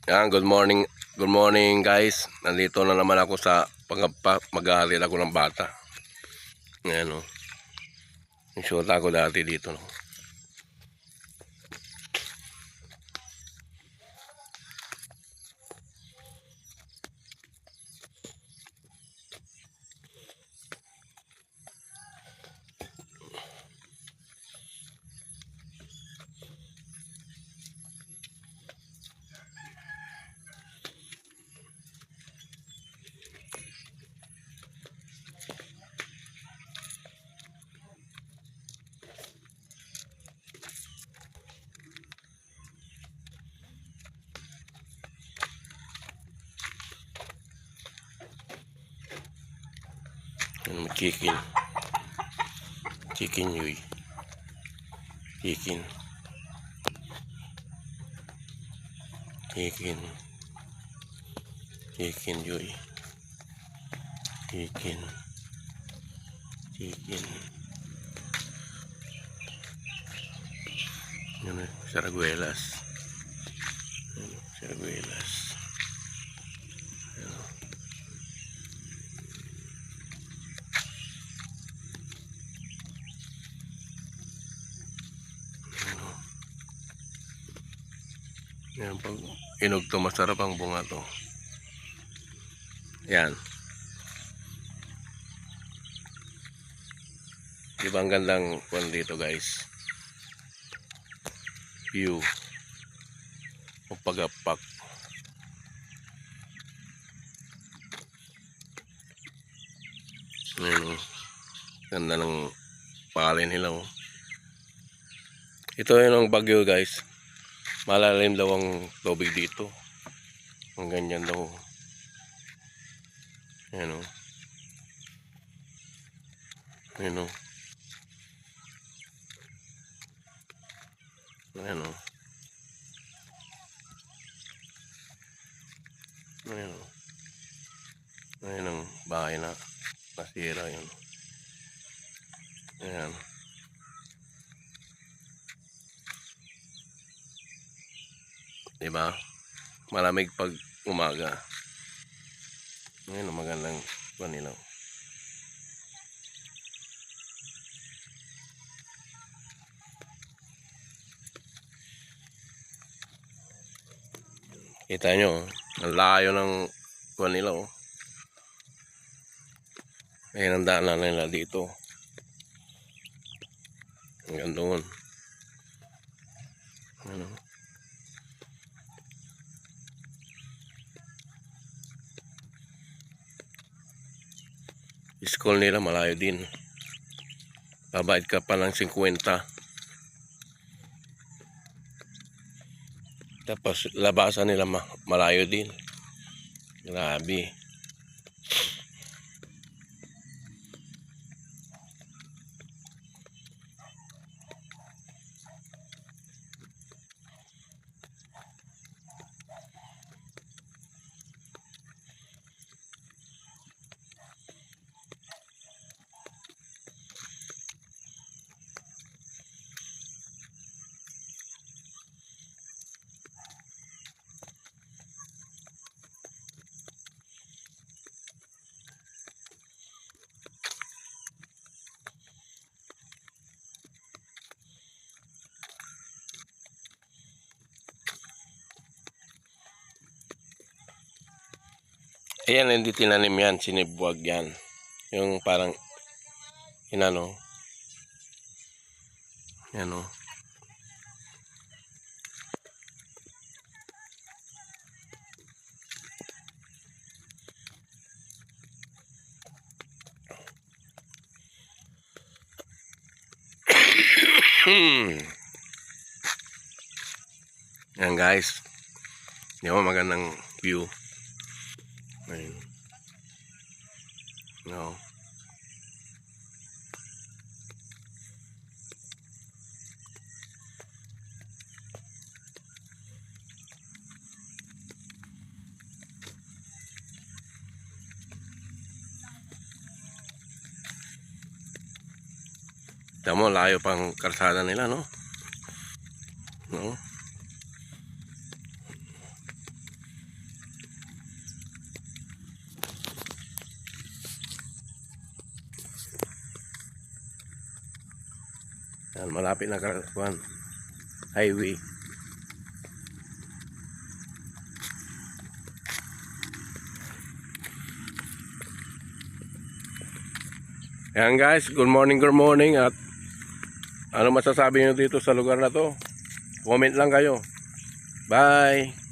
Yan, good morning guys. Nandito na naman ako sa mag-aaral ako ng bata. Ayan o. Yung shoot ako dati dito. No? Chicken. Chicken yui. Chicken. Chicken. Chicken yui. Chicken. Chicken. Yan, sarguelas. Sarguelas. Yan, pag inog to, masarap ang bunga to. Yan. Diba ang gandang kwan dito guys? View. O pagapak. Yan o. Ganda ng palay nila o. Ito yun ang bagyo guys. Malalim daw ang tubig dito. Ang ganyan daw. Ayan o. Ayan o. Ayan o. Ayan o. Ayan ang bahay na nasira yun. Ayan. Diba? Malamig pag umaga. Ayan ang magandang panilaw. Kita nyo, ang layo ng panilaw. Ayan ang daanan nila dito. Hanggang doon. Ano? School nila malayo din. Babayad ka pa ng 50. Tapos labasan nila malayo din. Grabe. Ayan, hindi tinanim yan, sinibwag yan. Yung parang, inano, yan o. Yan guys. Yan o, magandang view. Ayun. No. Tamo, layo pang kalsada nila, no? No? Yan, malapit na karakuan. Highway. Yan guys, good morning at ano masasabi nyo dito sa lugar na to? Comment lang kayo. Bye!